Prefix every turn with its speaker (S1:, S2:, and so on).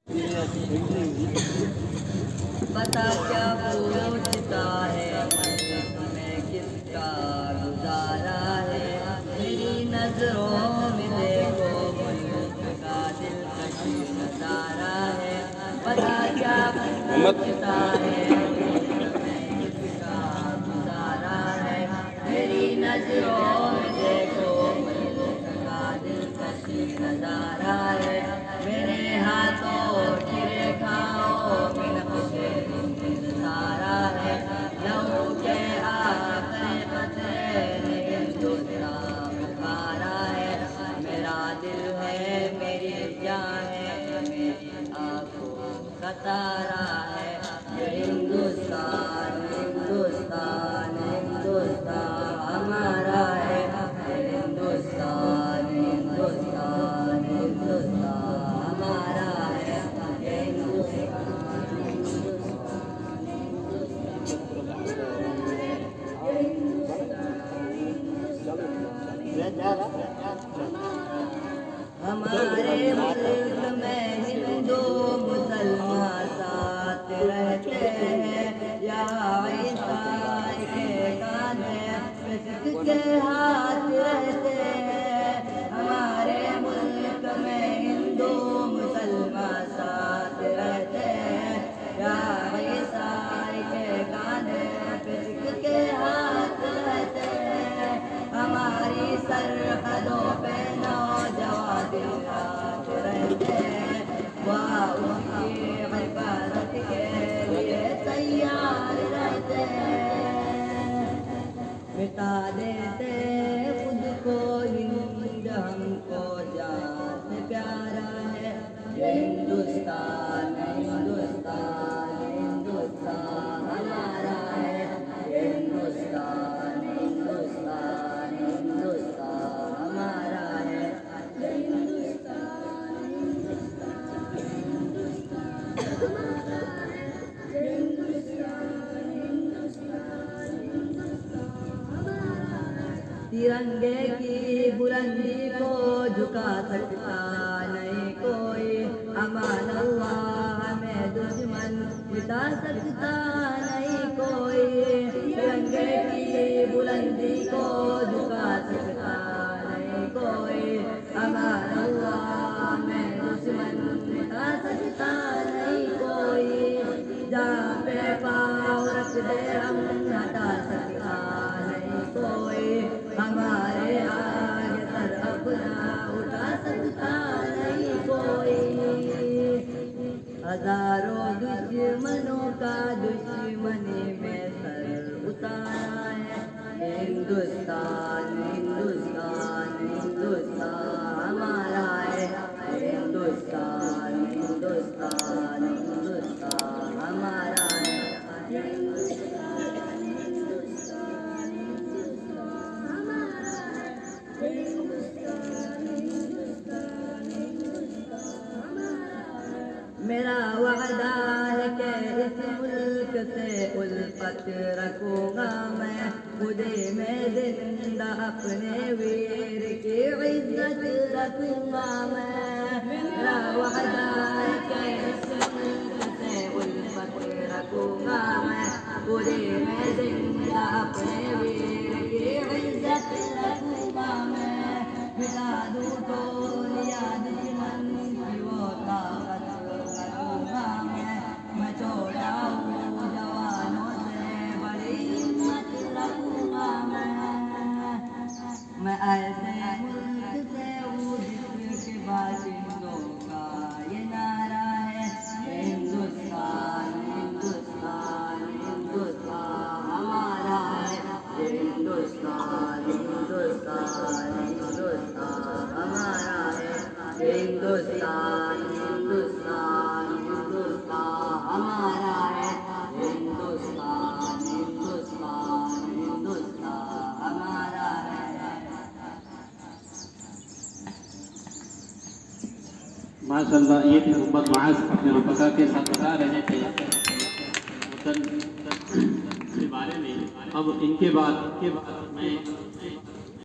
S1: पता क्या पूछता है मैं किसका गुजारा है, मेरी नजरों में देखो मुल्क का दिलकश नजारा है। पता क्या पूछता है मैं किसका गुजारा है, मेरी नजरों में देखो मुल्क का दिलकश नजारा है। मेरे हाथों की रेखाओं में नक्शे सारा है, लहू के आखिरी कतरे ने हिंदुस्तान पुकारा है। मेरा दिल है मेरी जान है मेरी आंखों का तारा है। ये हिंदुस्तान हिंदुस्तान हिंदुस्तान हमारा है। ये हिंदुस्तान हिंदुस्तान हिंदुस्तान हमारा है। ये हिंदुस्तान हमारे मुल्क में हिंदू मुसलमान साथ रहते हैं, यहाँ ईसाई के कांधे कृष्ण के हाथ रहते हैं। हमारे मुल्क में हिंदू मुसलमान साथ रहते हैं, यहाँ ईसाई के कांधे कृष्ण के हाथ रहते हैं। हमारी सरहदों पे नौजवान दिन रात रहते हैं, वह उनकी हिफाजत के लिए तैयार रहते हैं। मिटा देते खुद को हिंद हमको जान से प्यारा है। ये हिंदुस्तान हिंदुस्तान हिंदुस्तान हमारा है। ये हिंदुस्तान हिंदुस्तान हिंदुस्तान हमारा है। ये हिंदुस्तान हिंदुस्तान हिंदुस्तान हमारा है। ये हिंदुस्तान हिंदुस्तान हिंदुस्तान हमारा है। तिरंगे की बुलंदी को झुका सकता नहीं कोई, अमान अल्लाह हमें दुश्मन मिटा सकता नहीं कोई। तिरंगे की बुलंदी को झुका सकता नहीं कोई, अमान अल्लाह हमें दुश्मन मिटा सकता नहीं कोई। जहाँ पे पाँव रख दे हम हटा सकता नहीं कोई, हमारे आगे सर अपना उठा सकता नहीं कोई। हजारों दुश्मनों का दुश्मनी में सर उतारा है। हिंदुस्तान हिंदुस्तान हिंदुस्तान हमारा है। हिंदुस्तान हिंदुस्तान हिंदुस्तान हमारा है। हिंदुस्तान हिंदुस्तान हिंदुस्तान हमारा है। हिंदुस्तान हिंदुस्तान हिंदुस्तान हमारा है। मेरा वादा है कि इस मुल्क से उल्फत रखूंगा मैं, खुदे में जिंदा अपने वीर की इज्जत रखूंगा मैं। मेरा वादा है कि इस मुल्क से उल्फत रखूंगा मैं, खुदे में जिंदा अपने वीर की इज्जत रखूंगा मैं। मिटा दूं तो याद दुश्मन की वो ताकत रखूंगा मैं छोटा हूँ जवानों से बड़ी हिम्मत रखूंगा मैं ऐसे मुल्क से हूँ जिसके बाशिंदों का ये नारा है। हिंदुस्तान हिंदुस्तान हिंदुस्तान हमारा है। हिंदुस्तान हिंदुस्तान हिंदुस्तान हमारा है। हिंदुस्तान हिंदुस्तान हिंदुस्तान हमारा है। हिंदुस्तान हिंदुस्तान हिंदुस्तान हमारा है।
S2: माशाअल्लाह, ये थे मोहम्मद मुआज़ अपने रुफ़क़ा के साथ बता रहे थे वतन के बारे में। अब इनके बाद मैं